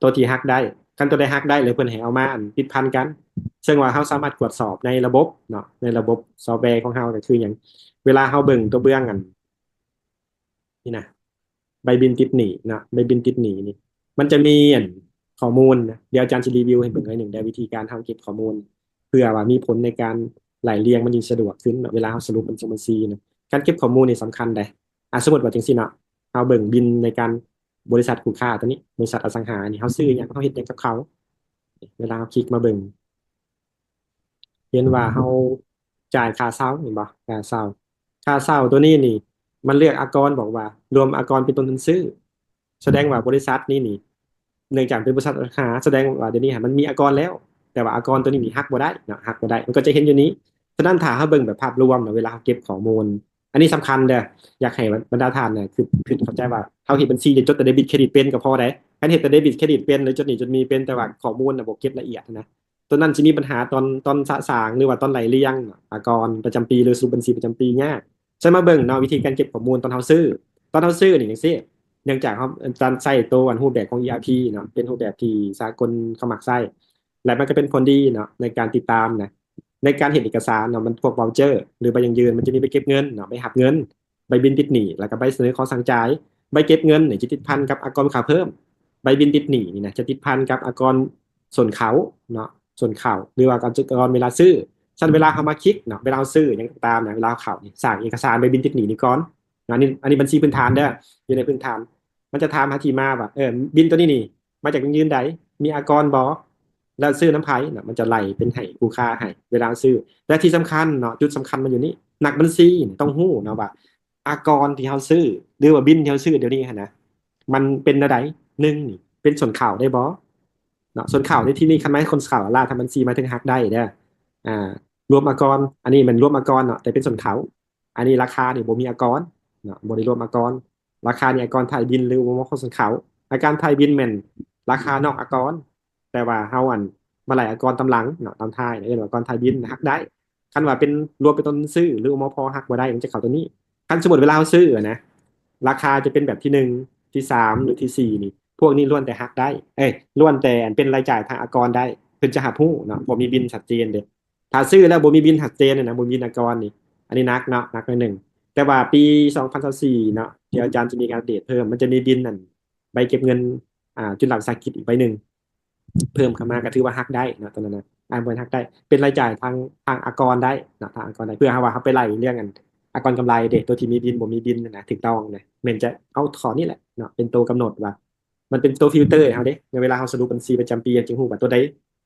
ตัวที่ฮักได้คันตัวใดฮักได้เลยเพิ่นให้เอามาติดพันกันซึ่งว่าเราสามารถตรวจสอบในระบบเนาะในระบบซอฟต์แวร์ของเราก็คืออย่างเวลาเราเบิ่งตัวเบื้องกันนี่นะใบบินติดหนีเนาะใบบินติดหนีนี่มันจะมีข้อมูลนะเดี๋ยวอาจารย์จะรีวิวให้เบิ่งหน่อยหนึ่งในวิธีการทำเก็บข้อมูลเพื่อว่ามีผลในการไหลเรียงมันยิ่งสะดวกขึ้นเนาะเวลาเราสรุปบัญชีนะการเก็บข้อมูลนี่สำคัญเลยสมมติว่าจังซี่เนาะเราเบิ่งบินในการบริษัทคู่ค้าตัวนี้บริษัทอสังหานี่เขาซื้ออย่างเขาเฮ็ดอย่างกับเขา เวลาเราคลิกมาเบิ่งเห็นว่าเราจ่ายค่าเช่าเห็นบ่ค่าเช่าตัวนี้นี่มันเลือกอากรบอกว่ารวมอากรเป็นต้นทุนซื้อแสดงว่าบริษัทนี้นี่เนื่องจากเป็นบริษัทราคาแสดงว่าเดี๋ยวนี้มันมีอากรแล้วแต่ว่าอากรตัวนี้มีหักบ่ได้เนาะหักบ่ได้มันก็จะเห็นอยู่นี้ฉะนั้นถ้าเราเบิ่งแบบภาพรวมเนาะเวลาเราเก็บข้อมูลอันนี้สำคัญเด้ออยากให้บรรดาท่านเนี่ยคือเข้าใจว่าเขาเห็นบัญชีจะจดแต่เดบิตเครดิตเป็นก็พอได้คันเห็นแต่เดบิตเครดิตเป็นหรือจดหนี้จดมีเป็นแต่ว่าข้อมูลน่ะบ่เก็บละเอียดนะ ตัวนั้นจะมีปัญหาตอนสะสางหรือว่าตอนไหลเลี้ยงอากรประจำปีหรือสรุปบัญชีประจำปีเนี่ยใช่มาเบิ่งเนาะวิธีการเก็บข้อมูลตอนเฮาซื้อนี่อย่างเช่นเนื่องจากเขาการใส่ตัวรูปแบบของ ERP เนาะเป็นรูปแบบที่สากลเขามักใช้และมันก็เป็นผลดีเนาะในการติดตามนะในการเห็นเอกสารเนาะมันพวกวอลเชอร์หรือใบยังยืนมันจะมีใบเก็บเงินเนาะใบหักเงินใบบินติดหนี้แล้วก็ใบเสนอขอสั่งจ่ายใบเก็บเงินเนี่ยจะติดพันกับอากรค่าเพิ่มใบบินติดหนี้นี่นะจะติดพันกับอากรส่วนเขาเนาะ ส่วนข่าวหรือว่าการกรเวลาซื้อฉันเวลาเขามาคลิกเนาะเวลาซื้ออย่างตามเนี่ยเวลาข่าวสั่งเอกสารไปบินติดหนีนี่ก่อนอันนี้บัญชีพื้นฐานเด้ออยู่ในพื้นฐานมันจะถามหาที่มาว่าบินตัวนี้นี่มาจากยืนใดมีอากรบอแล้วซื้อน้ำไผ่เนาะมันจะไล่เป็นให้กูค่าให้เวลาซื้อและที่สำคัญเนาะจุดสำคัญมันอยู่นี่หนักบัญชีต้องหู้เนาะว่าอากรที่เขาซื้อหรือว่าบินที่เขาซื้อเดี๋ยวนี้นะมันเป็นอะไรหนึ่งนี่เป็นส่วนข่าวได้บอ เนาะส่วนข่าวในที่นี่คันไหมคนข่าวล่าทำบัญชีมาถึงฮักได้เด้อรวมอากรอันนี้มันรวมอากรเนาะแต่เป็นส่วนเขาอันนี้ราคาเนี่ยบ่มีอากรเนาะบ่ได้รวมอากรราคาเนี่ยอากรไทยบินหรือว่าคนส่วนเขาอาการไทยบินแม่นราคานอกอากรแต่ว่าเฮามาไหลอากรตำหลังเนาะตามท้ายเนี่ยอากรไทยบินฮักได้คันว่าเป็นรวมเป็นต้นซื้อหรือมพฮักบ่ได้มันจะเข้าตัวนี้คันสมมติเวลาเราซื้อนะราคาจะเป็นแบบที่หนึ่งที่สามหรือที่สี่นี่ พวกนี้ล้วนแต่หักได้ล้วนแต่เป็นรายจ่ายทางอากรได้เพิ่นจะหักผู้เนาะบ่มีบินชัดเจนเด้ถ้าซื้อแล้วบ่มีบินชัดเจนเนี่ยนะบ่มีบินอากรนี่อันนี้นักเนาะนักหน่อยหนึ่งแต่ว่าปี2024เนาะที่อาจารย์จะมีการอัปเดตเพิ่มมันจะมีบินนั่นใบเก็บเงินจุลหลักวิสาหกิจอีกใบหนึ่งเพิ่มเข้ามาก็ถือว่าหักได้นะตอนนั้นนะบริหักได้เป็นรายจ่ายทางอากรได้นะทางอากรได้เพื่อให้ว่าเขาไปไล่เรื่องกันอากรกำไรเด็กตัวที่มีบินบ่มีบินนะถูกต้องนะเหมือนจะเอาขอนี่แหละเนาะเป็นตัวกำหนดว่า มันเป็นตัวฟิลเตอร์เขาเด้ในเวลาเขาสรุปบัญชีประจำปีจริงหูว่าตัวใด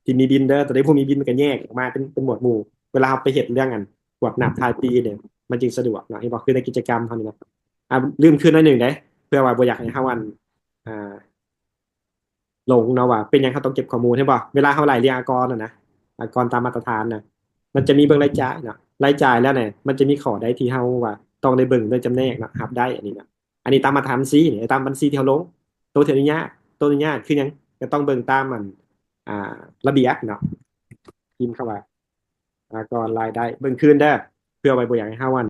ที่มีบินเด้อตัวใดพวกมีบินมันก็แยกออกมาเป็นหมวดหมู่เวลาเขาไปเห็นเรื่องกันพวกหนับท้ายปีเนี่ยมันจึงสะดวกเนาะที่บอกคือในกิจกรรมเขานี่นะลืมขึ้นหน่อยหนึ่งได้เพื่อว่าบ่อยากให้เขาอ่าหลงเนาะว่าเป็นยังเขาต้องเก็บข้อมูลให้บ่เวลาเขาไล่เรียงอากรนะอากรตามมาตรฐานนะมันจะมีเบิ่งรายจ่ายเนาะรายจ่ายแล้วเนี่ยมันจะมีข้อใดที่เขาว่าต้องได้เบิ่งได้จำแนกเนาะหับได้อันนี้นะอันนี้ตามมาตรฐานบัญชีเนี่ยตามบัญชีที่เขาลง ตัวเทียนยากตัวนี้ยากคือยังก็ต้องเบิ่งตามมันอ่าระเบียบเนาะพิมพ์เข้าไปก่อนรายได้เบิ่งคืนได้เพื่อไว้บ่อยากให้ห้าวัน